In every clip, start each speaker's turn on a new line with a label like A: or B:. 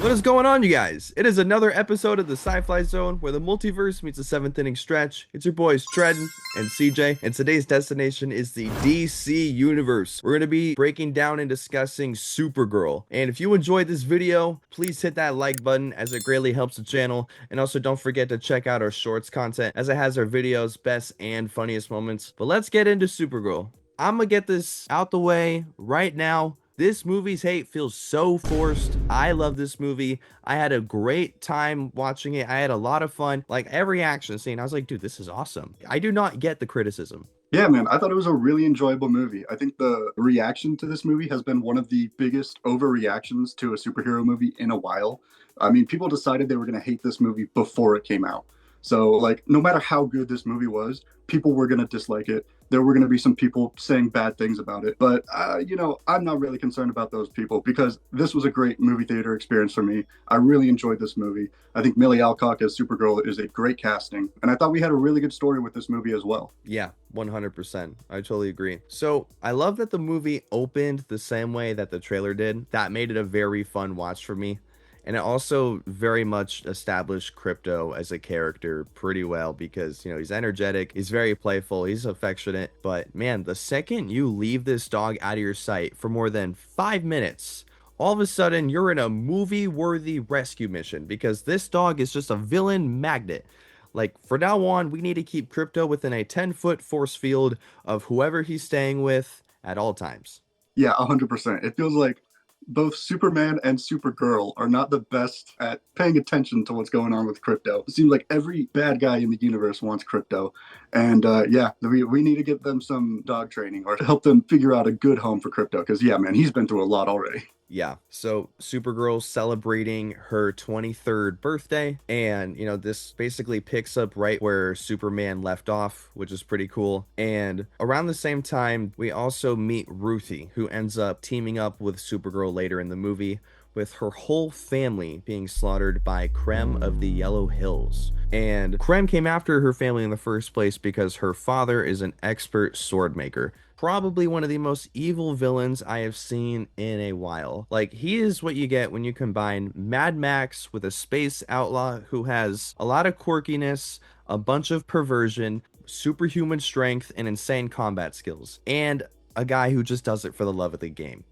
A: What is going on, you guys? It is another episode of the Sci-Fly Zone where the multiverse meets a seventh inning stretch. It's your boys Trenton and CJ, and today's destination is the DC universe. We're going to be breaking down and discussing Supergirl. And if you enjoyed this video, please hit that like button as it greatly helps the channel. And also don't forget to check out our shorts content as it has our videos, best and funniest moments. But let's get into Supergirl. I'm gonna get this out the way right now. This movie's hate feels so forced. I love this movie. I had a great time watching it. I had a lot of fun. Like every action scene, I was like, dude, this is awesome. I do not get the criticism.
B: Yeah, man, I thought it was a really enjoyable movie. I think the reaction to this movie has been one of the biggest overreactions to a superhero movie in a while. I mean, people decided they were going to hate this movie before it came out. So, like, no matter how good this movie was, people were going to dislike it. There were going to be some people saying bad things about it. But, I'm not really concerned about those people because this was a great movie theater experience for me. I really enjoyed this movie. I think Millie Alcock as Supergirl is a great casting. And I thought we had a really good story with this movie as well.
A: Yeah, 100%. I totally agree. So I love that the movie opened the same way that the trailer did. That made it a very fun watch for me. And it also very much established Crypto as a character pretty well because, he's energetic, he's very playful, he's affectionate. But man, the second you leave this dog out of your sight for more than 5 minutes, all of a sudden you're in a movie-worthy rescue mission because this dog is just a villain magnet. Like, for now on, we need to keep Crypto within a 10-foot force field of whoever he's staying with at all times.
B: Yeah, 100%. It feels like both Superman and Supergirl are not the best at paying attention to what's going on with Crypto. It seems like every bad guy in the universe wants Crypto. And we need to give them some dog training or to help them figure out a good home for Crypto. Because, yeah, man, he's been through a lot already.
A: Yeah, so Supergirl's celebrating her 23rd birthday, and this basically picks up right where Superman left off, which is pretty cool. And around the same time, we also meet Ruthie, who ends up teaming up with Supergirl later in the movie, with her whole family being slaughtered by Krem of the Yellow Hills. And Krem came after her family in the first place because her father is an expert sword maker. Probably one of the most evil villains I have seen in a while. Like, he is what you get when you combine Mad Max with a space outlaw who has a lot of quirkiness, a bunch of perversion, superhuman strength, and insane combat skills, and a guy who just does it for the love of the game.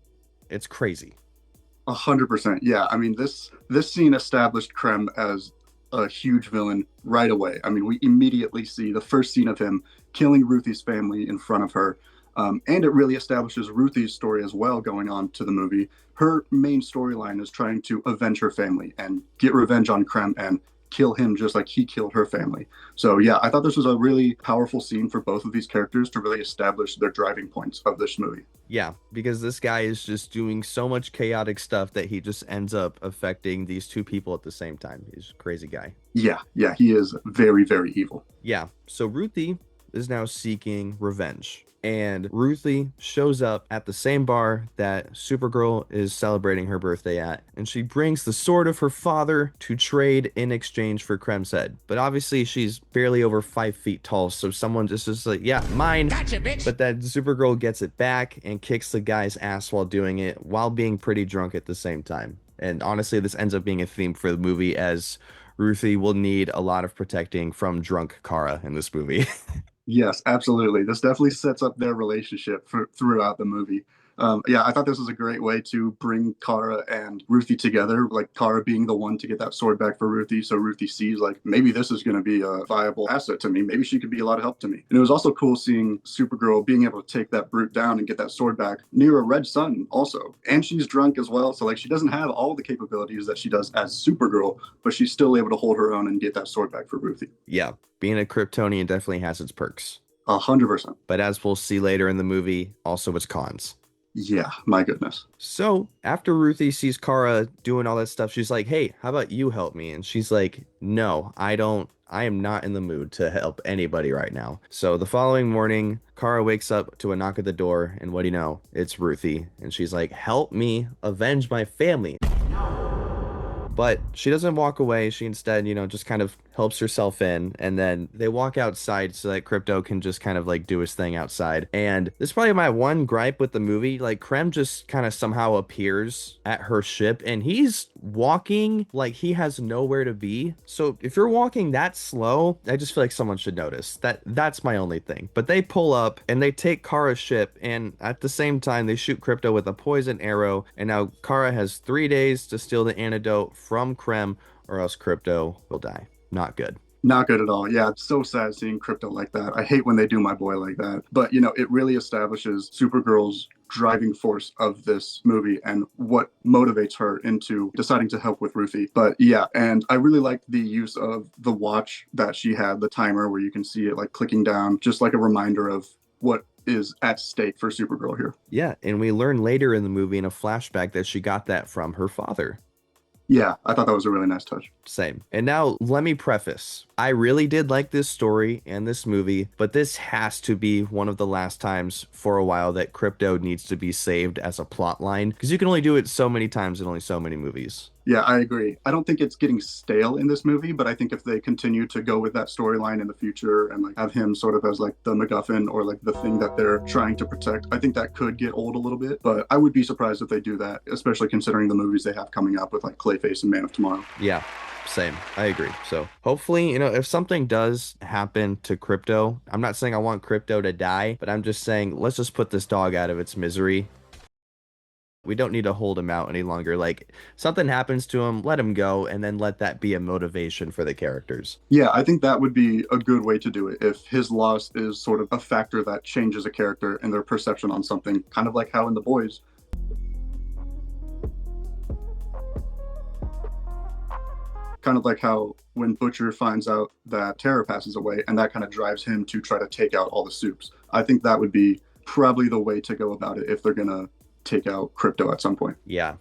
A: It's crazy.
B: 100%. Yeah, I mean, this scene established Krem as a huge villain right away. I mean, we immediately see the first scene of him killing Ruthie's family in front of her. And it really establishes Ruthie's story as well going on to the movie. Her main storyline is trying to avenge her family and get revenge on Krem and kill him just like he killed her family. So yeah, I thought this was a really powerful scene for both of these characters to really establish their driving points of this movie.
A: Yeah, because this guy is just doing so much chaotic stuff that he just ends up affecting these two people at the same time. He's a crazy guy.
B: Yeah, he is very, very evil.
A: Yeah, so Ruthie is now seeking revenge. And Ruthie shows up at the same bar that Supergirl is celebrating her birthday at, and she brings the sword of her father to trade in exchange for Krem's head. But obviously she's barely over 5 feet tall, so someone just is like, yeah, mine. Gotcha, bitch. But then Supergirl gets it back and kicks the guy's ass while doing it, while being pretty drunk at the same time. And honestly, this ends up being a theme for the movie, as Ruthie will need a lot of protecting from drunk Kara in this movie.
B: Yes, absolutely. This definitely sets up their relationship throughout the movie. I thought this was a great way to bring Kara and Ruthie together, like Kara being the one to get that sword back for Ruthie. So Ruthie sees like, maybe this is going to be a viable asset to me. Maybe she could be a lot of help to me. And it was also cool seeing Supergirl being able to take that brute down and get that sword back near a red sun also. And she's drunk as well. So like, she doesn't have all the capabilities that she does as Supergirl, but she's still able to hold her own and get that sword back for Ruthie.
A: Yeah, being a Kryptonian definitely has its perks.
B: 100%.
A: But as we'll see later in the movie, also its cons.
B: Yeah, my goodness.
A: So after Ruthie sees Kara doing all that stuff, she's like, hey, how about you help me? And she's like, no, I am not in the mood to help anybody right now. So the following morning, Kara wakes up to a knock at the door, and what do you know? It's Ruthie. And she's like, help me avenge my family. But she doesn't walk away. She instead, just kind of helps herself in, and then they walk outside so that Crypto can just kind of like do his thing outside. And this is probably my one gripe with the movie. Like Krem just kind of somehow appears at her ship and he's walking like he has nowhere to be. So if you're walking that slow, I just feel like someone should notice. That's my only thing. But they pull up and they take Kara's ship, and at the same time they shoot Crypto with a poison arrow, and now Kara has 3 days to steal the antidote from Krem, or else Crypto will die. Not good.
B: Not good at all. Yeah, it's so sad seeing Crypto like that. I hate when they do my boy like that. But, it really establishes Supergirl's driving force of this movie and what motivates her into deciding to help with Ruthie. But yeah, and I really liked the use of the watch that she had, the timer where you can see it like clicking down, just like a reminder of what is at stake for Supergirl here.
A: Yeah, and we learn later in the movie in a flashback that she got that from her father.
B: Yeah, I thought that was a really nice touch.
A: Same. And now let me preface. I really did like this story and this movie, but this has to be one of the last times for a while that Crypto needs to be saved as a plot line, because you can only do it so many times in only so many movies.
B: Yeah, I agree. I don't think it's getting stale in this movie, but I think if they continue to go with that storyline in the future and like have him sort of as like the MacGuffin or like the thing that they're trying to protect, I think that could get old a little bit. But I would be surprised if they do that, especially considering the movies they have coming up with like Clayface and Man of Tomorrow.
A: Yeah, same. I agree. So hopefully, if something does happen to Crypto, I'm not saying I want Crypto to die, but I'm just saying let's just put this dog out of its misery. We don't need to hold him out any longer. Like something happens to him, let him go, and then let that be a motivation for the characters.
B: Yeah, I think that would be a good way to do it if his loss is sort of a factor that changes a character and their perception on something, kind of like how in The Boys. Kind of like how when Butcher finds out that Terror passes away and that kind of drives him to try to take out all the Supes. I think that would be probably the way to go about it if they're going to take out Crypto at some point.
A: Yeah,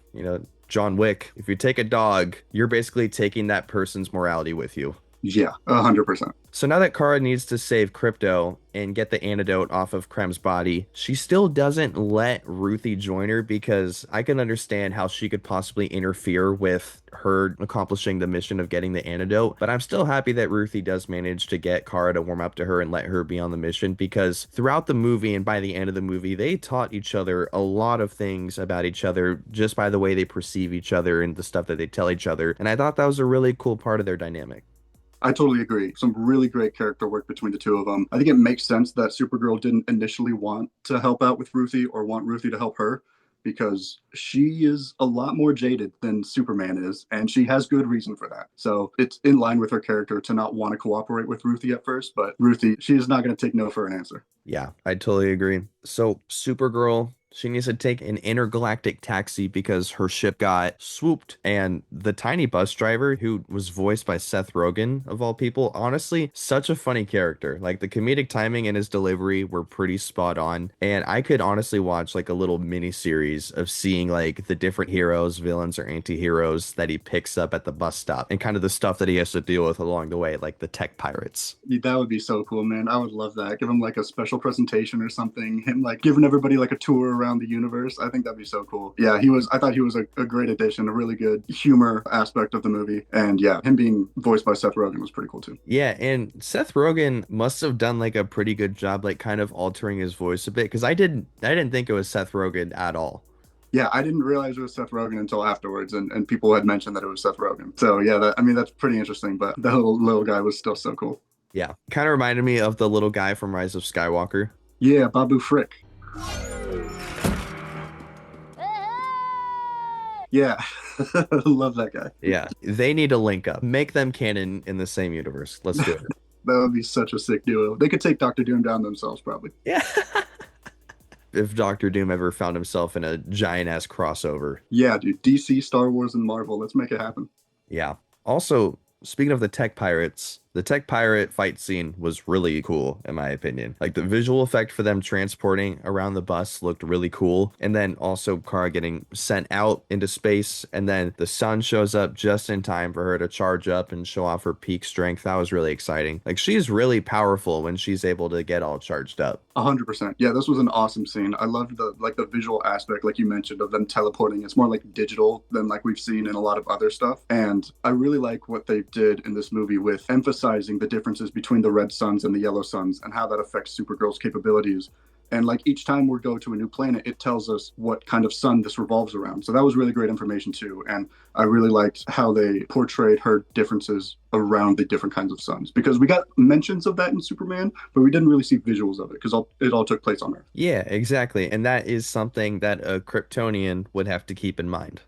A: John Wick, if you take a dog, you're basically taking that person's morality with you.
B: Yeah, 100%.
A: So now that Kara needs to save Crypto and get the antidote off of Krem's body, she still doesn't let Ruthie join her, because I can understand how she could possibly interfere with her accomplishing the mission of getting the antidote. But I'm still happy that Ruthie does manage to get Kara to warm up to her and let her be on the mission, because throughout the movie and by the end of the movie, they taught each other a lot of things about each other just by the way they perceive each other and the stuff that they tell each other. And I thought that was a really cool part of their dynamic.
B: I totally agree. Some really great character work between the two of them. I think it makes sense that Supergirl didn't initially want to help out with Ruthie or want Ruthie to help her, because she is a lot more jaded than Superman is, and she has good reason for that. So it's in line with her character to not want to cooperate with Ruthie at first, but Ruthie, she is not going to take no for an answer.
A: Yeah, I totally agree. So Supergirl, she needs to take an intergalactic taxi because her ship got swooped. And the tiny bus driver, who was voiced by Seth Rogen, of all people, honestly, such a funny character. Like the comedic timing and his delivery were pretty spot on. And I could honestly watch like a little mini series of seeing like the different heroes, villains, or anti-heroes that he picks up at the bus stop and kind of the stuff that he has to deal with along the way, like the tech pirates.
B: That would be so cool, man. I would love that. Give him like a special presentation or something. Him like giving everybody like a tour around the universe. I think that'd be so cool. Yeah, I thought he was a great addition, a really good humor aspect of the movie. And yeah, him being voiced by Seth Rogen was pretty cool too.
A: Yeah, and Seth Rogen must have done like a pretty good job, like kind of altering his voice a bit, because I didn't think it was Seth Rogen at all.
B: Yeah, I didn't realize it was Seth Rogen until afterwards, and people had mentioned that it was Seth Rogen. So yeah, that's pretty interesting. But the little guy was still so cool.
A: Yeah, kind of reminded me of the little guy from Rise of Skywalker.
B: Yeah, Babu Frick. Yeah, love that guy.
A: Yeah, they need to link up, make them canon in the same universe. Let's do it.
B: That would be such a sick duo. They could take Doctor Doom down themselves, probably.
A: Yeah. If Doctor Doom ever found himself in a giant ass crossover.
B: Yeah, dude. DC, Star Wars, and Marvel. Let's make it happen.
A: Yeah. Also, speaking of the tech pirates, The tech pirate fight scene was really cool, in my opinion. Like the visual effect for them transporting around the bus looked really cool. And then also Kara getting sent out into space. And then the sun shows up just in time for her to charge up and show off her peak strength. That was really exciting. Like she's really powerful when she's able to get all charged up.
B: 100%. Yeah, this was an awesome scene. I loved the visual aspect, like you mentioned, of them teleporting. It's more like digital than like we've seen in a lot of other stuff. And I really like what they did in this movie with emphasizing the differences between the red suns and the yellow suns and how that affects Supergirl's capabilities. And like each time we go to a new planet, it tells us what kind of sun this revolves around. So that was really great information too. And I really liked how they portrayed her differences around the different kinds of suns because we got mentions of that in Superman, but we didn't really see visuals of it because it all took place on Earth.
A: Yeah, exactly. And that is something that a Kryptonian would have to keep in mind.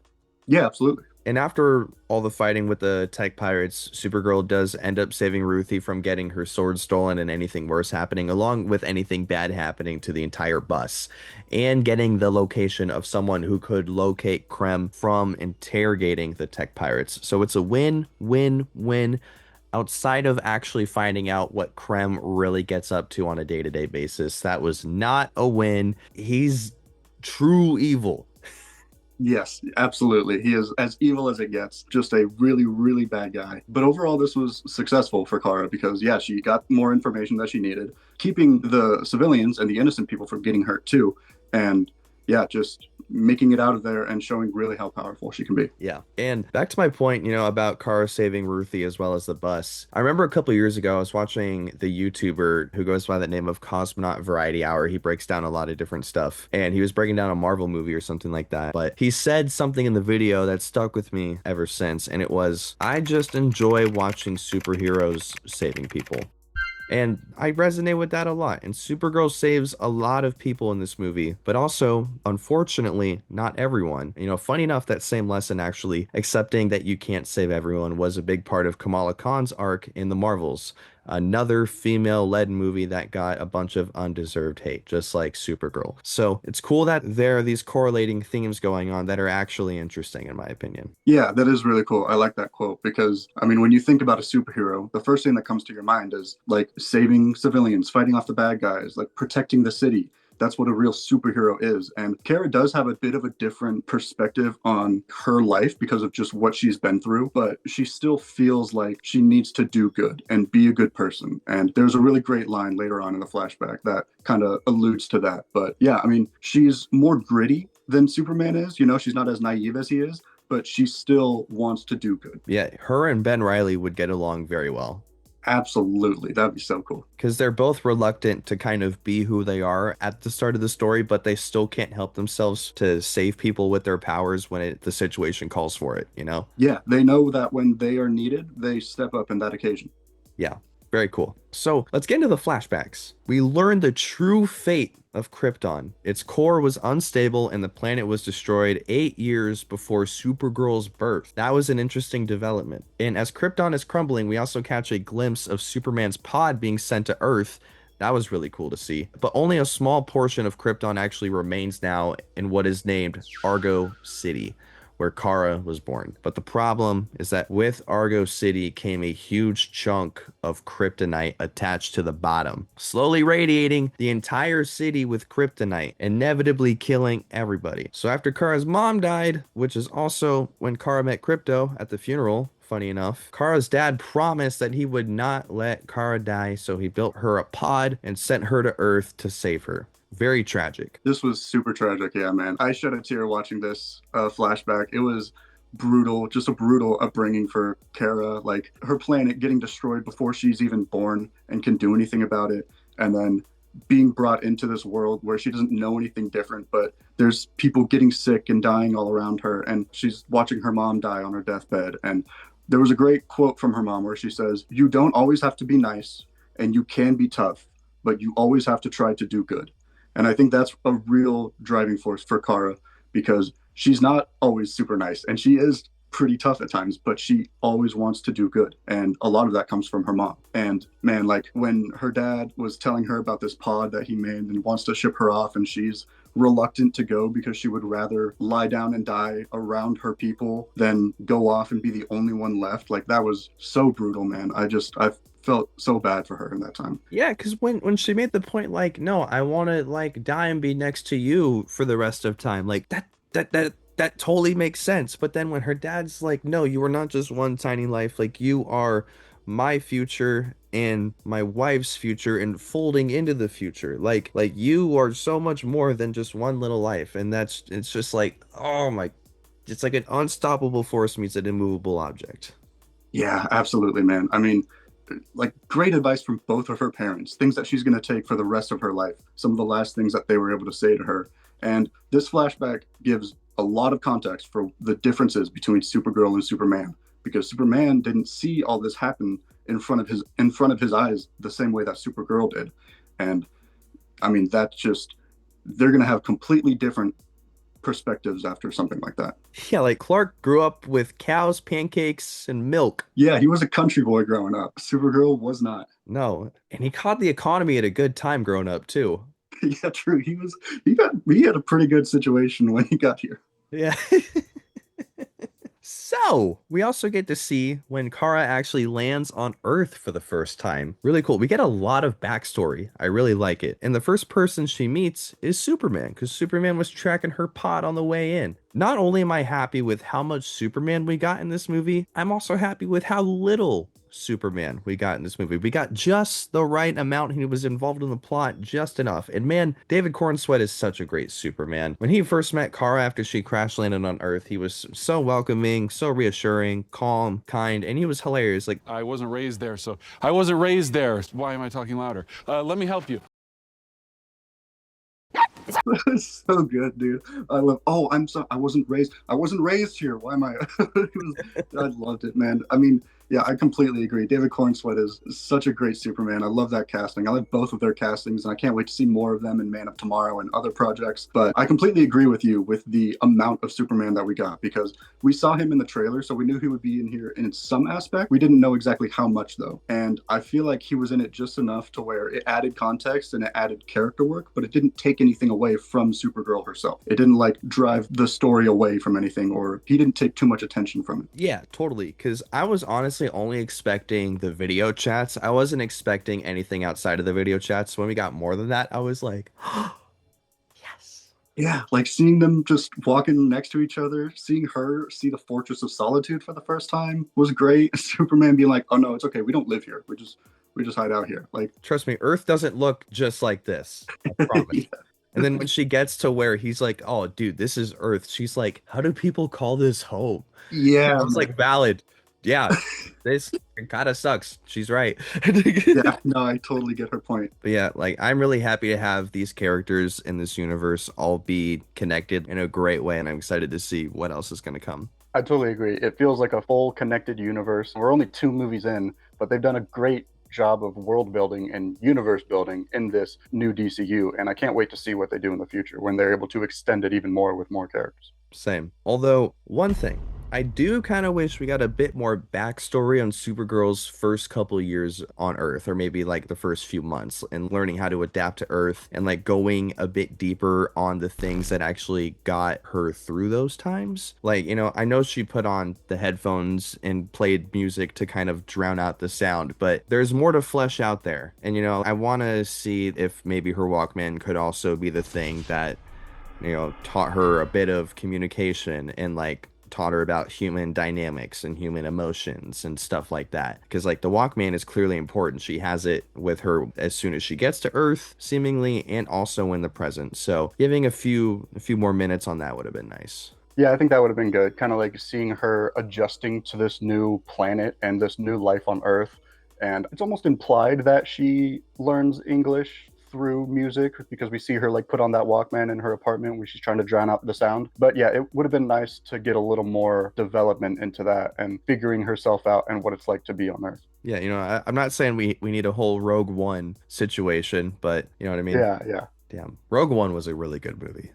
B: Yeah, absolutely.
A: And after all the fighting with the tech pirates, Supergirl does end up saving Ruthie from getting her sword stolen and anything worse happening, along with anything bad happening to the entire bus, and getting the location of someone who could locate Krem from interrogating the tech pirates. So it's a win, win, win. Outside of actually finding out what Krem really gets up to on a day-to-day basis, that was not a win. He's true evil.
B: Yes, absolutely. He is as evil as it gets, just a really, really bad guy. But overall, this was successful for Kara because, yeah, she got more information that she needed, keeping the civilians and the innocent people from getting hurt too. And yeah, just making it out of there and showing really how powerful she can be.
A: Yeah. And back to my point, about Kara saving Ruthie as well as the bus. I remember a couple years ago, I was watching the YouTuber who goes by the name of Cosmonaut Variety Hour. He breaks down a lot of different stuff, and he was breaking down a Marvel movie or something like that. But he said something in the video that stuck with me ever since, and it was, I just enjoy watching superheroes saving people. And I resonate with that a lot. And Supergirl saves a lot of people in this movie, but also, unfortunately, not everyone. Funny enough, that same lesson actually, accepting that you can't save everyone, was a big part of Kamala Khan's arc in the Marvels. Another female-led movie that got a bunch of undeserved hate, just like Supergirl. So it's cool that there are these correlating themes going on that are actually interesting, in my opinion.
B: Yeah, that is really cool. I like that quote because, I mean, when you think about a superhero, the first thing that comes to your mind is like saving civilians, fighting off the bad guys, like protecting the city. That's what a real superhero is. And Kara does have a bit of a different perspective on her life because of just what she's been through, but she still feels like she needs to do good and be a good person. And there's a really great line later on in the flashback that kind of alludes to that. But yeah, I mean, she's more gritty than Superman is. She's not as naive as he is, but she still wants to do good.
A: Yeah, her and Ben Riley would get along very well.
B: Absolutely. That'd be so cool.
A: Because they're both reluctant to kind of be who they are at the start of the story, but they still can't help themselves to save people with their powers when the situation calls for it.
B: Yeah, they know that when they are needed, they step up in that occasion.
A: Yeah, very cool. So let's get into the flashbacks. We learn the true fate of Krypton. Its core was unstable and the planet was destroyed 8 years before Supergirl's birth. That was an interesting development. And as Krypton is crumbling, we also catch a glimpse of Superman's pod being sent to Earth. That was really cool to see. But only a small portion of Krypton actually remains now in what is named Argo City, where Kara was born. But the problem is that with Argo City came a huge chunk of kryptonite attached to the bottom, slowly radiating the entire city with kryptonite, inevitably killing everybody. So after Kara's mom died, which is also when Kara met Krypto at the funeral, funny enough, Kara's dad promised that he would not let Kara die, so he built her a pod and sent her to Earth to save her. Very tragic.
B: This was super tragic. Yeah, man. I shed a tear watching this flashback. It was brutal, just a brutal upbringing for Kara. Like her planet getting destroyed before she's even born and can do anything about it. And then being brought into this world where she doesn't know anything different, but there's people getting sick and dying all around her. And she's watching her mom die on her deathbed. And there was a great quote from her mom where she says, "You don't always have to be nice and you can be tough, but you always have to try to do good." And I think that's a real driving force for Kara because she's not always super nice and she is pretty tough at times, but she always wants to do good. And a lot of that comes from her mom. And man, like when her dad was telling her about this pod that he made and wants to ship her off and she's reluctant to go because she would rather lie down and die around her people than go off and be the only one left. Like that was so brutal, man. I felt so bad for her in that time.
A: Yeah, because when she made the point, like, no, I want to like die and be next to you for the rest of time, like that totally makes sense. But then when her dad's like, no, you are not just one tiny life, like you are my future and my wife's future and folding into the future. Like you are so much more than just one little life. And that's it's just like, oh my, it's like an unstoppable force meets an immovable object.
B: Yeah, absolutely, man. I mean, like great advice from both of her parents, things that she's going to take for the rest of her life, some of the last things that they were able to say to her. And this flashback gives a lot of context for the differences between Supergirl and Superman, because Superman didn't see all this happen in front of his eyes the same way that Supergirl did. And I mean, that's just they're going to have completely different perspectives after something like that.
A: Yeah, like Clark grew up with cows, pancakes, and milk.
B: Yeah, he was a country boy growing up. Supergirl was not.
A: No, and he caught the economy at a good time growing up too.
B: Yeah, true. He had a pretty good situation when he got here.
A: Yeah. So, we also get to see when Kara actually lands on Earth for the first time. Really cool. We get a lot of backstory. I really like it. And the first person she meets is Superman, because Superman was tracking her pod on the way in. Not only am I happy with how much Superman we got in this movie, I'm also happy with how little Superman we got in this movie. We got just the right amount. He was involved in the plot just enough. And man, David Cornsweet is such a great Superman. When he first met Kara after she crash landed on Earth, he was so welcoming, so reassuring, calm, kind, and he was hilarious. Like,
C: I wasn't raised there, so I wasn't raised there. Why am I talking louder? Let me help you.
B: So good, dude. I wasn't raised here. Why am I? I loved it, man. I mean, yeah, I completely agree. David Cornsweet is such a great Superman. I love that casting. I love both of their castings, and I can't wait to see more of them in Man of Tomorrow and other projects. But I completely agree with you with the amount of Superman that we got, because we saw him in the trailer, so we knew he would be in here in some aspect. We didn't know exactly how much though, and I feel like he was in it just enough to where it added context and it added character work, but it didn't take anything away from Supergirl herself. It didn't like drive the story away from anything, or he didn't take too much attention from it.
A: yeah, totally. Because I was honestly only expecting the video chats. I wasn't expecting anything outside of the video chats. When we got more than that, I was like, yes.
B: Yeah, like seeing them just walking next to each other, seeing her see the Fortress of Solitude for the first time was great. Superman being like, "Oh no, it's okay. We don't live here. We just hide out here." Like,
A: Trust me, Earth doesn't look just like this. I promise.
B: yeah,
A: And then when she gets to where he's like, "Oh, dude, this is Earth," she's like, "How do people call this home?"
B: yeah,
A: I was like, "Valid. Yeah, this kind of sucks." She's right.
B: yeah. No, I totally get her point.
A: But yeah, like I'm really happy to have these characters in this universe all be connected in a great way, and I'm excited to see what else is going to come.
B: I totally agree. It feels like a full connected universe. We're only 2 movies in, but they've done a great job of world building and universe building in this new DCU. And I can't wait to see what they do in the future when they're able to extend it even more with more characters.
A: Same. Although, one thing, I do kind of wish we got a bit more backstory on Supergirl's first couple years on Earth, or maybe like the first few months, and learning how to adapt to Earth and like going a bit deeper on the things that actually got her through those times. Like, I know she put on the headphones and played music to kind of drown out the sound, but there's more to flesh out there. And, I want to see if maybe her Walkman could also be the thing that taught her a bit of communication and like taught her about human dynamics and human emotions and stuff like that. Because like the Walkman is clearly important. She has it with her as soon as she gets to Earth, seemingly, and also in the present. So giving a few more minutes on that would have been nice.
B: Yeah, I think that would have been good. Kind of like seeing her adjusting to this new planet and this new life on Earth. And it's almost implied that she learns English through music, because we see her like put on that Walkman in her apartment where she's trying to drown out the sound. But yeah, it would have been nice to get a little more development into that and figuring herself out and what it's like to be on Earth.
A: Yeah, I'm not saying we need a whole Rogue One situation, but you know what I mean?
B: Yeah, yeah.
A: Damn. Rogue One was a really good movie.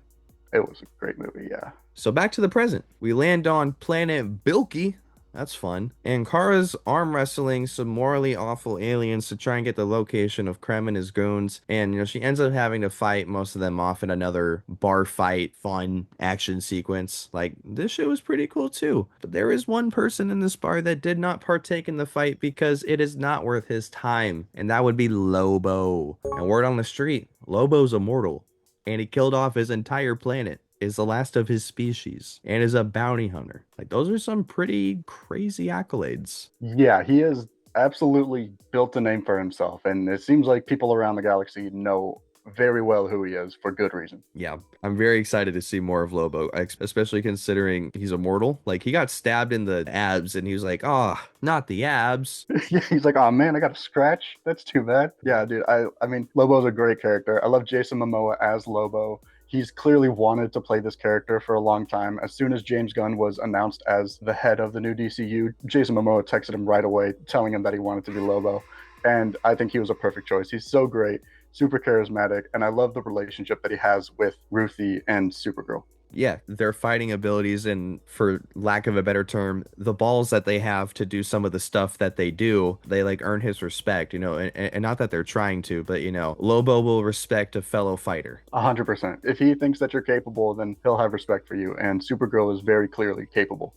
B: It was a great movie, yeah.
A: So back to the present. We land on planet Bilky, That's fun. And Kara's arm wrestling some morally awful aliens to try and get the location of Krem and his goons. And, she ends up having to fight most of them off in another bar fight, fun action sequence. Like, this shit was pretty cool too. But there is one person in this bar that did not partake in the fight because it is not worth his time. And that would be Lobo. And word on the street, Lobo's immortal. And he killed off his entire planet, is the last of his species, and is a bounty hunter. Like, those are some pretty crazy accolades.
B: Yeah, he has absolutely built a name for himself, and it seems like people around the galaxy know very well who he is for good reason.
A: Yeah, I'm very excited to see more of Lobo, especially considering he's immortal. Like, he got stabbed in the abs, and he was like, "Ah, oh, not the abs."
B: Yeah, he's like, "Oh man, I got a scratch. That's too bad." Yeah, dude. I mean, Lobo's a great character. I love Jason Momoa as Lobo. He's clearly wanted to play this character for a long time. As soon as James Gunn was announced as the head of the new DCU, Jason Momoa texted him right away, telling him that he wanted to be Lobo. And I think he was a perfect choice. He's so great, super charismatic, and I love the relationship that he has with Ruthie and Supergirl.
A: Yeah, their fighting abilities and, for lack of a better term, the balls that they have to do some of the stuff that they do, they like earn his respect, and not that they're trying to, but Lobo will respect a fellow fighter.
B: 100%. If he thinks that you're capable, then he'll have respect for you. And Supergirl is very clearly capable.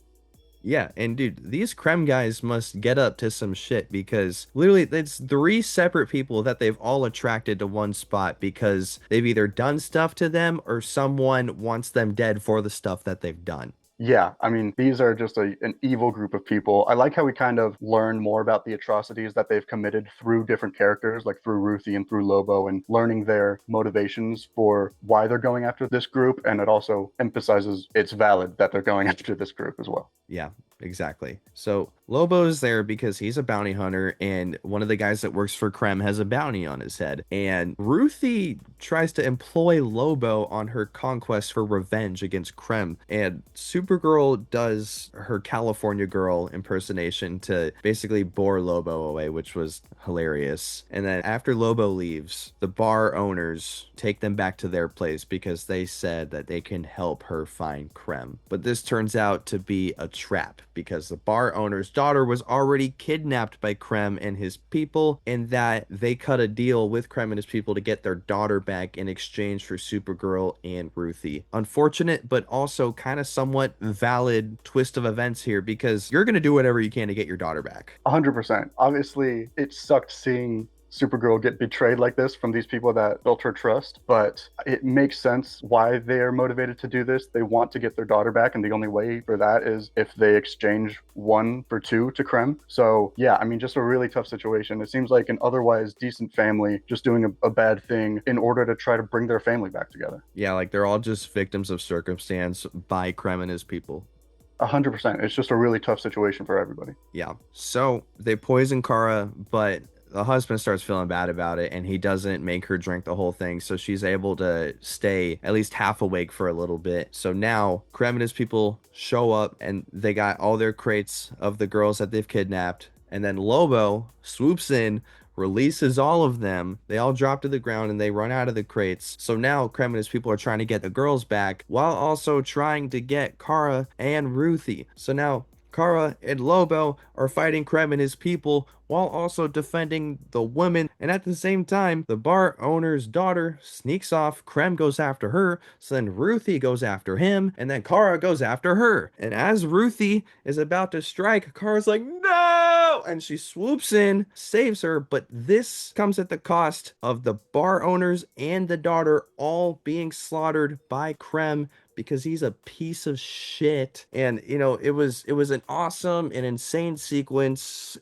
A: Yeah, and dude, these Krem guys must get up to some shit because literally it's three separate people that they've all attracted to one spot because they've either done stuff to them or someone wants them dead for the stuff that they've done.
B: Yeah, I mean, these are just an evil group of people. I like how we kind of learn more about the atrocities that they've committed through different characters, like through Ruthie and through Lobo, and learning their motivations for why they're going after this group. And it also emphasizes it's valid that they're going after this group as well.
A: Yeah, exactly. So Lobo's there because he's a bounty hunter, and one of the guys that works for Krem has a bounty on his head. And Ruthie tries to employ Lobo on her conquest for revenge against Krem. And Supergirl does her California Girl impersonation to basically bore Lobo away, which was hilarious. And then after Lobo leaves, the bar owners take them back to their place because they said that they can help her find Krem. But this turns out to be a trap because the bar owner's daughter was already kidnapped by Krem and his people, and that they cut a deal with Krem and his people to get their daughter back in exchange for Supergirl and Ruthie. Unfortunate, but also kind of somewhat valid twist of events here because you're going to do whatever you can to get your daughter back.
B: 100%. Obviously, it sucked seeing Supergirl get betrayed like this from these people that built her trust, but it makes sense why they are motivated to do this. They want to get their daughter back, and the only way for that is if they exchange 1 for 2 to Krem. So yeah, I mean, just a really tough situation. It seems like an otherwise decent family just doing a bad thing in order to try to bring their family back together.
A: Yeah, like they're all just victims of circumstance by Krem and his people.
B: 100%. It's just a really tough situation for everybody.
A: Yeah. So they poison Kara, but the husband starts feeling bad about it, and he doesn't make her drink the whole thing, so she's able to stay at least half awake for a little bit. So now Krem and his people show up, and they got all their crates of the girls that they've kidnapped, and then Lobo swoops in, releases all of them. They all drop to the ground and they run out of the crates. So now Krem and his people are trying to get the girls back while also trying to get Kara and Ruthie. So now Kara and Lobo are fighting Krem and his people while also defending the women. And at the same time, the bar owner's daughter sneaks off. Krem goes after her. So then Ruthie goes after him. And then Kara goes after her. And as Ruthie is about to strike, Kara's like, no! And she swoops in, saves her. But this comes at the cost of the bar owners and the daughter all being slaughtered by Krem because he's a piece of shit. And it was an awesome and insane sequence,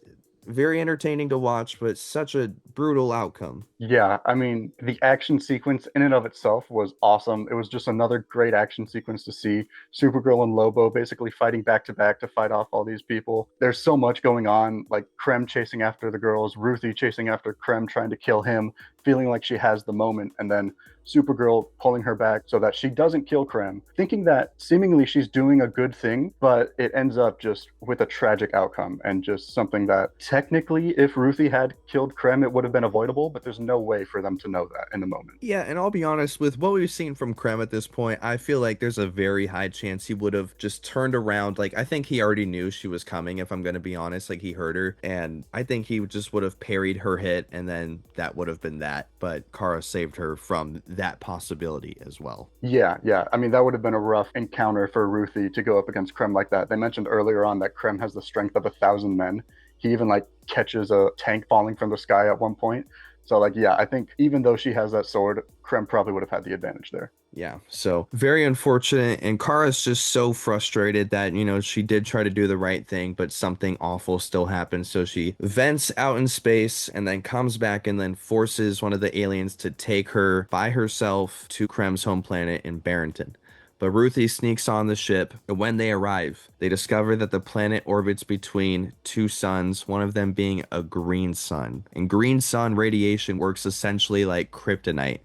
A: very entertaining to watch, but such a brutal outcome.
B: Yeah, I mean, the action sequence in and of itself was awesome. It was just another great action sequence to see Supergirl and Lobo basically fighting back to back to fight off all these people. There's so much going on, like Krem chasing after the girls, Ruthie chasing after Krem, trying to kill him, feeling like she has the moment, and then Supergirl pulling her back so that she doesn't kill Krem, thinking that seemingly she's doing a good thing, but it ends up just with a tragic outcome and just something that technically, if Ruthie had killed Krem, it would would have been avoidable, but there's no way for them to know that in the moment.
A: Yeah, and I'll be honest, with what we've seen from Krem at this point, I feel like there's a very high chance he would have just turned around. Like, I think he already knew she was coming, if I'm going to be honest. Like, he heard her, and I think he just would have parried her hit, and then that would have been that. But Kara saved her from that possibility as well.
B: Yeah, yeah. I mean, that would have been a rough encounter for Ruthie to go up against Krem like that. They mentioned earlier on that Krem has the strength of 1,000 men. He even like catches a tank falling from the sky at one point. So like, yeah, I think even though she has that sword, Krem probably would have had the advantage there.
A: Yeah, so very unfortunate. And Kara's just so frustrated that, she did try to do the right thing, but something awful still happens. So she vents out in space and then comes back and then forces one of the aliens to take her by herself to Krem's home planet in Barrington. But Ruthie sneaks on the ship, and when they arrive, they discover that the planet orbits between two suns, one of them being a green sun. And green sun radiation works essentially like kryptonite.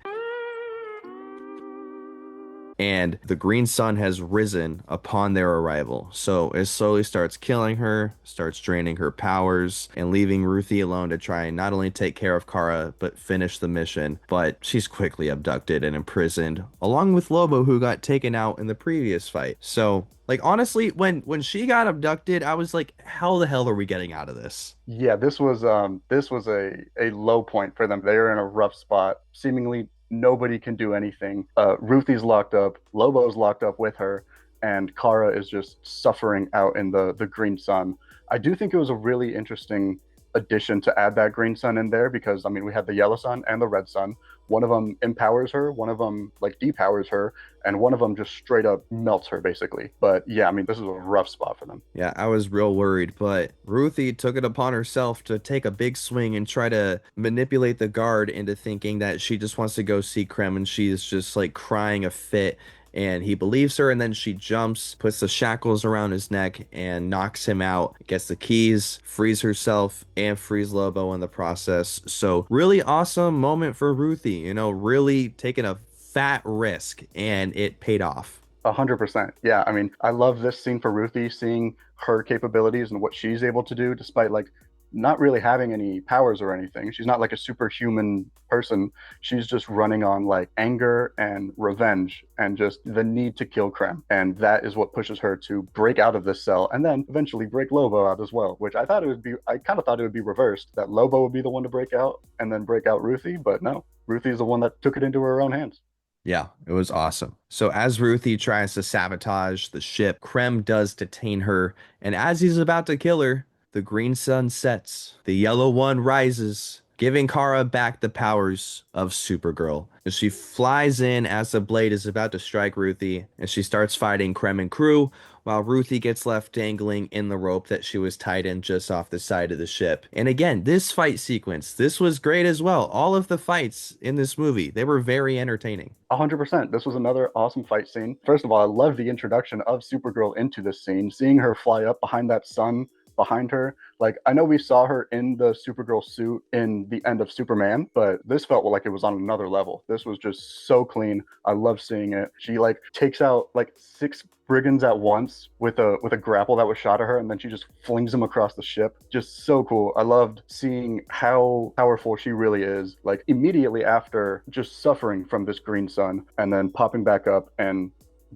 A: And the green sun has risen upon their arrival. So it slowly starts killing her, starts draining her powers, and leaving Ruthie alone to try and not only take care of Kara, but finish the mission. But she's quickly abducted and imprisoned, along with Lobo, who got taken out in the previous fight. So, like, honestly, when she got abducted, I was like, how the hell are we getting out of this?
B: Yeah, this was a low point for them. They are in a rough spot. Seemingly nobody can do anything. Ruthie's locked up, Lobo's locked up with her, and Kara is just suffering out in the green sun. I do think it was a really interesting addition to add that green sun in there because I mean we had the yellow sun and the red sun. One of them empowers her, one of them like depowers her, and one of them just straight up melts her basically. But yeah, I mean this is a rough spot for them.
A: Yeah, I was real worried, but Ruthie took it upon herself to take a big swing and try to manipulate the guard into thinking that she just wants to go see Krem, and she's just like crying a fit. And he believes her, and then she jumps, puts the shackles around his neck, and knocks him out, gets the keys, frees herself, and frees Lobo in the process. So, really awesome moment for Ruthie, really taking a fat risk, and it paid off.
B: 100%. Yeah, I mean, I love this scene for Ruthie, seeing her capabilities and what she's able to do, despite like not really having any powers or anything. She's not like a superhuman person. She's just running on like anger and revenge and just the need to kill Krem. And that is what pushes her to break out of this cell and then eventually break Lobo out as well, which I kind of thought it would be reversed, that Lobo would be the one to break out and then break out Ruthie, but no, Ruthie's the one that took it into her own hands.
A: Yeah, it was awesome. So as Ruthie tries to sabotage the ship, Krem does detain her, and as he's about to kill her, the green sun sets. The yellow one rises, giving Kara back the powers of Supergirl. As she flies in as the blade is about to strike Ruthie, and she starts fighting Krem and crew, while Ruthie gets left dangling in the rope that she was tied in just off the side of the ship. And again, this fight sequence, this was great as well. All of the fights in this movie, they were very entertaining.
B: 100%. This was another awesome fight scene. First of all, I love the introduction of Supergirl into this scene, seeing her fly up behind that sun behind her. Like, I know we saw her in the Supergirl suit in the end of Superman, but this felt like it was on another level. This was just so clean. I love seeing it. She like takes out like 6 brigands at once with a grapple that was shot at her, and then she just flings them across the ship. Just so cool. I loved seeing how powerful she really is, like immediately after just suffering from this green sun and then popping back up and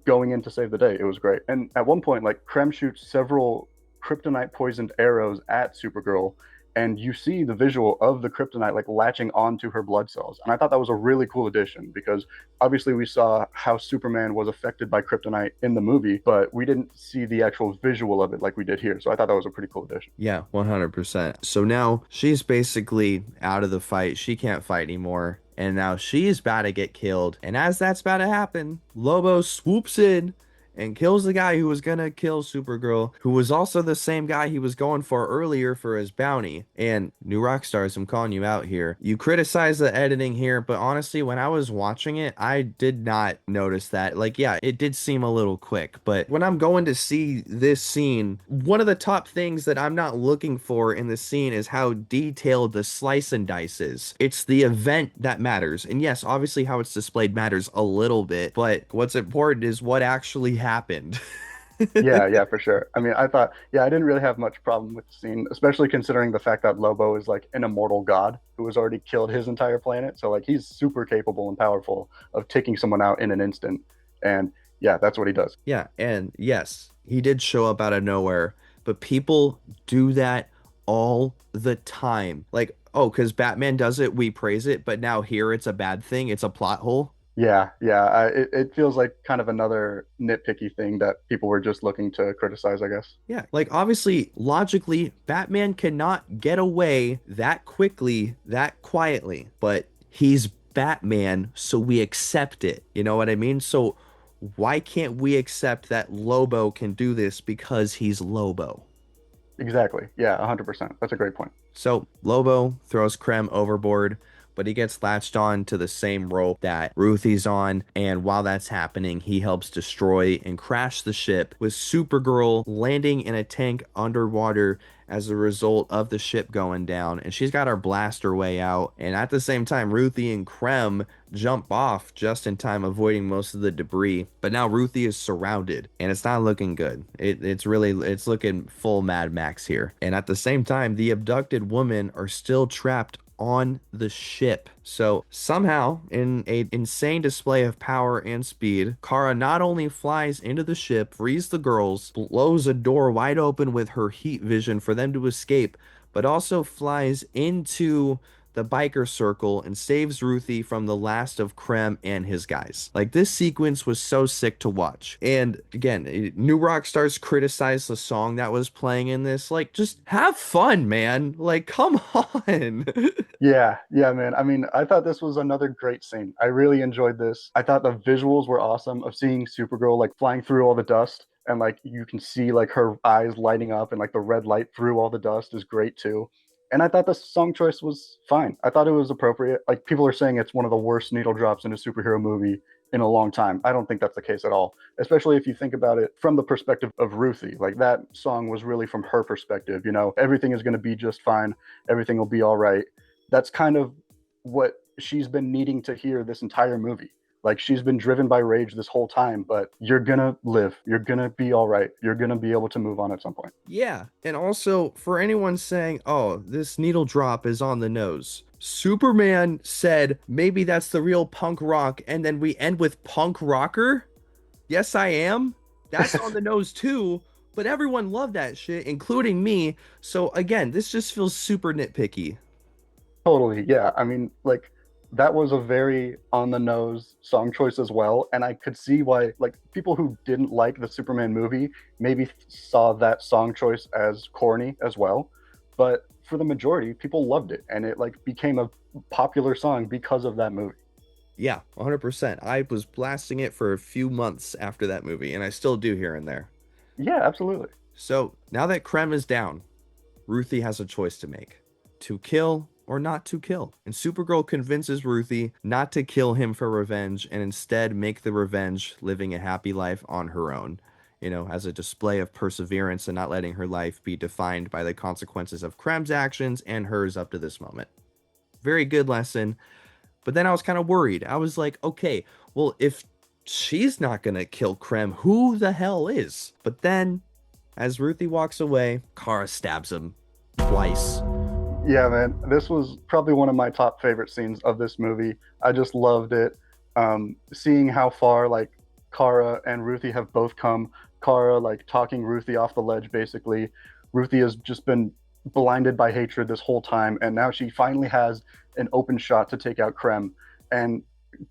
B: going in to save the day. It was great. And at one point, like, Krem shoots several kryptonite poisoned arrows at Supergirl, and you see the visual of the kryptonite like latching onto her blood cells. And I thought that was a really cool addition because obviously we saw how Superman was affected by kryptonite in the movie, but we didn't see the actual visual of it like we did here. So I thought that was a pretty cool addition.
A: Yeah, 100%. So now she's basically out of the fight. She can't fight anymore. And now she's about to get killed. And as that's about to happen, Lobo swoops in and kills the guy who was gonna kill Supergirl, who was also the same guy he was going for earlier for his bounty. And New Rockstars, I'm calling you out here. You criticize the editing here, but honestly, when I was watching it, I did not notice that. Like, yeah, it did seem a little quick, but when I'm going to see this scene, one of the top things that I'm not looking for in the scene is how detailed the slice and dice is. It's the event that matters. And yes, obviously how it's displayed matters a little bit, but what's important is what actually happened.
B: Yeah, yeah, for sure. I mean, I thought, yeah, I didn't really have much problem with the scene, especially considering the fact that Lobo is like an immortal god who has already killed his entire planet. So like he's super capable and powerful of taking someone out in an instant. And yeah, that's what he does.
A: Yeah, and yes, he did show up out of nowhere, but people do that all the time. Like, oh, because Batman does it, we praise it, but now here it's a bad thing, it's a plot hole.
B: Yeah, yeah. It feels like kind of another nitpicky thing that people were just looking to criticize, I guess.
A: Yeah, like obviously, logically, Batman cannot get away that quickly, that quietly, but he's Batman, so we accept it. You know what I mean? So why can't we accept that Lobo can do this because he's Lobo?
B: Exactly. Yeah, 100%. That's a great point.
A: So Lobo throws Krem overboard, but he gets latched on to the same rope that Ruthie's on. And while that's happening, he helps destroy and crash the ship, with Supergirl landing in a tank underwater as a result of the ship going down. And she's got her blaster way out. And at the same time, Ruthie and Krem jump off just in time, avoiding most of the debris. But now Ruthie is surrounded, and it's not looking good. It's looking full Mad Max here. And at the same time, the abducted women are still trapped on the ship. So somehow, in an insane display of power and speed, Kara not only flies into the ship, frees the girls, blows a door wide open with her heat vision for them to escape, but also flies into the biker circle and saves Ruthie from the last of Krem and his guys. Like, this sequence was so sick to watch. And again, New Rockstars criticized the song that was playing in this. Like, just have fun, man. Like, come on.
B: Yeah, yeah, man. I mean, I thought this was another great scene. I really enjoyed this. I thought the visuals were awesome of seeing Supergirl like flying through all the dust and like you can see like her eyes lighting up and like the red light through all the dust is great too. And I thought the song choice was fine. I thought it was appropriate. Like people are saying it's one of the worst needle drops in a superhero movie in a long time. I don't think that's the case at all, especially if you think about it from the perspective of Ruthie. Like that song was really from her perspective, you know, everything is going to be just fine, everything will be all right. That's kind of what she's been needing to hear this entire movie. Like she's been driven by rage this whole time, but you're gonna live. You're gonna be all right. You're gonna be able to move on at some point.
A: Yeah. And also, for anyone saying, oh, this needle drop is on the nose, Superman said maybe that's the real punk rock, and then we end with punk rocker. Yes, I am. That's on the nose too. But everyone loved that shit, including me. So again, this just feels super nitpicky.
B: Totally. Yeah. I mean, like that was a very on the nose song choice as well. And I could see why like people who didn't like the Superman movie maybe saw that song choice as corny as well. But for the majority, people loved it and it like became a popular song because of that movie.
A: Yeah, 100%. I was blasting it for a few months after that movie, and I still do here and there.
B: Yeah, absolutely.
A: So now that Krem is down, Ruthie has a choice to make: to kill or not to kill. And Supergirl convinces Ruthie not to kill him for revenge and instead make the revenge living a happy life on her own, you know, as a display of perseverance and not letting her life be defined by the consequences of Krem's actions and hers up to this moment. Very good lesson. But then I was kind of worried. I was like, okay, well, if she's not going to kill Krem, who the hell is? But then, as Ruthie walks away, Kara stabs him twice.
B: Yeah, man, this was probably one of my top favorite scenes of this movie. I just loved it. Seeing how far like Kara and Ruthie have both come. Kara like talking Ruthie off the ledge, basically. Ruthie has just been blinded by hatred this whole time, and now she finally has an open shot to take out Krem. And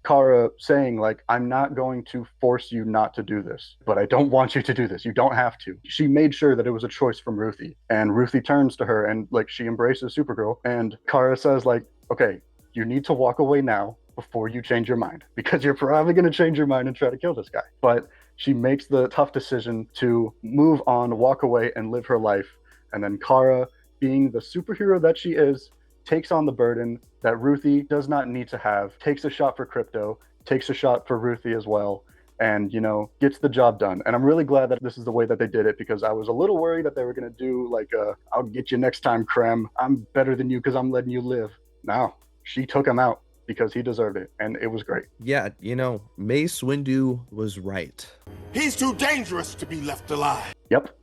B: Kara saying like, I'm not going to force you not to do this, but I don't want you to do this. You don't have to. She made sure that it was a choice from Ruthie. And Ruthie turns to her and like she embraces Supergirl. And Kara says like, okay, you need to walk away now before you change your mind, because you're probably going to change your mind and try to kill this guy. But she makes the tough decision to move on, walk away, and live her life. And then Kara, being the superhero that she is, takes on the burden that Ruthie does not need to have, takes a shot for Crypto, takes a shot for Ruthie as well, and, you know, gets the job done. And I'm really glad that this is the way that they did it, because I was a little worried that they were going to do like, I'll get you next time, Krem. I'm better than you because I'm letting you live. No, she took him out because he deserved it, and it was great.
A: Yeah, you know, Mace Windu was right.
D: He's too dangerous to be left alive.
B: Yep.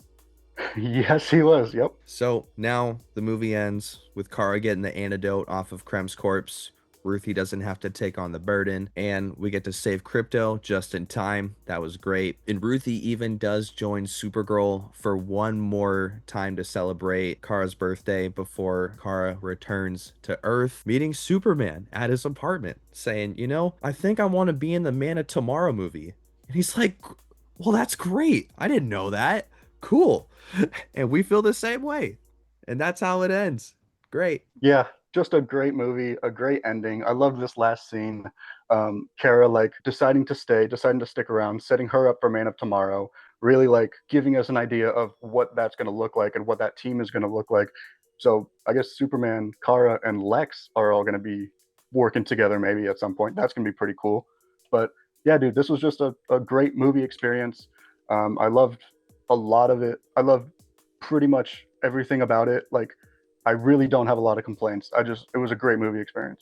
B: Yes, he was. Yep.
A: So now the movie ends with Kara getting the antidote off of Krem's corpse. Ruthie doesn't have to take on the burden, and we get to save Crypto just in time. That was great. And Ruthie even does join Supergirl for one more time to celebrate Kara's birthday before Kara returns to Earth, meeting Superman at his apartment, saying, you know, I think I want to be in the Man of Tomorrow movie. And he's like, well, that's great. I didn't know that. Cool. And we feel the same way. And that's how it ends. Great.
B: Yeah, just a great movie, a great ending. I love this last scene. Kara like deciding to stay, deciding to stick around, setting her up for Man of Tomorrow, really like giving us an idea of what that's going to look like and what that team is going to look like. So I guess Superman, Kara, and Lex are all going to be working together maybe at some point. That's going to be pretty cool. But yeah, dude, this was just a great movie experience. I loved a lot of it. I loved pretty much everything about it. Like, I really don't have a lot of complaints. It was a great movie experience.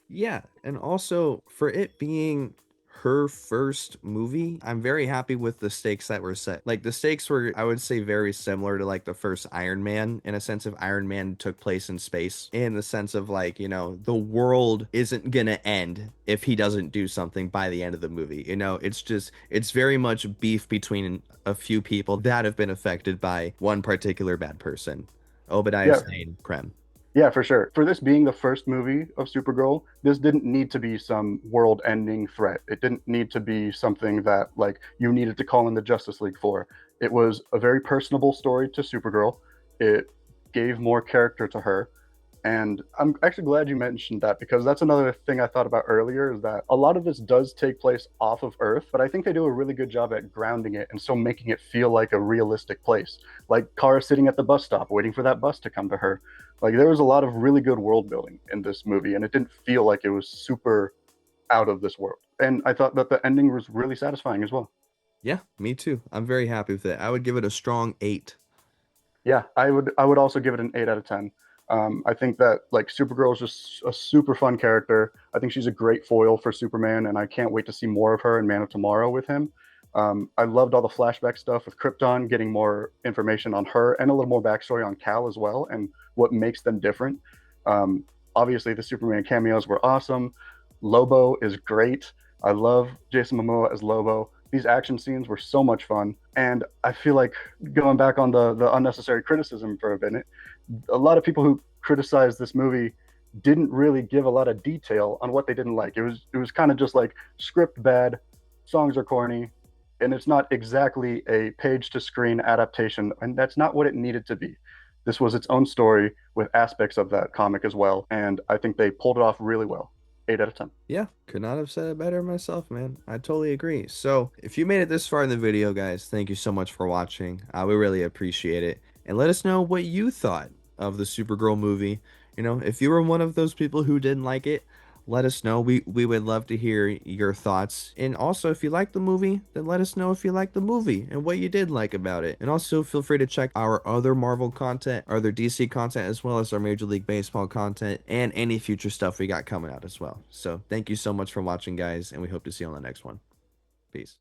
A: Yeah, and also for it being her first movie, I'm very happy with the stakes that were set. Like the stakes were, I would say, very similar to like the first Iron Man, in a sense of Iron Man took place in space, in the sense of like, you know, the world isn't gonna end if he doesn't do something by the end of the movie. You know, it's very much beef between a few people that have been affected by one particular bad person. Obadiah
B: Yeah,
A: Stane, Krem.
B: yeah, for sure. For this being the first movie of Supergirl, this didn't need to be some world-ending threat. It didn't need to be something that like you needed to call in the Justice League for. It was a very personable story to Supergirl. It gave more character to her. And I'm actually glad you mentioned that, because that's another thing I thought about earlier, is that a lot of this does take place off of Earth, but I think they do a really good job at grounding it and so making it feel like a realistic place. Like Kara sitting at the bus stop waiting for that bus to come to her. Like there was a lot of really good world building in this movie, and it didn't feel like it was super out of this world. And I thought that the ending was really satisfying as well.
A: Yeah, me too. I'm very happy with it. I would give it a strong 8.
B: Yeah, I would also give it an 8 out of 10. I think that like Supergirl is just a super fun character. I think she's a great foil for Superman, and I can't wait to see more of her in Man of Tomorrow with him. I loved all the flashback stuff with Krypton, getting more information on her and a little more backstory on Kal as well, and what makes them different. Obviously, the Superman cameos were awesome. Lobo is great. I love Jason Momoa as Lobo. These action scenes were so much fun, and I feel like, going back on the unnecessary criticism for a minute, a lot of people who criticized this movie didn't really give a lot of detail on what they didn't like. It was kind of just like script bad, songs are corny, and it's not exactly a page to screen adaptation, and that's not what it needed to be. This was its own story with aspects of that comic as well, and I think they pulled it off really well. 8 out of 10.
A: Yeah, could not have said it better myself, man. I totally agree. So, if you made it this far in the video, guys, thank you so much for watching. We really appreciate it. And let us know what you thought of the Supergirl movie. You know, if you were one of those people who didn't like it, let us know. We would love to hear your thoughts. And also, if you like the movie, then let us know if you like the movie and what you did like about it. And also, feel free to check our other Marvel content, our other DC content, as well as our Major League Baseball content and any future stuff we got coming out as well. So thank you so much for watching, guys, and we hope to see you on the next one. Peace.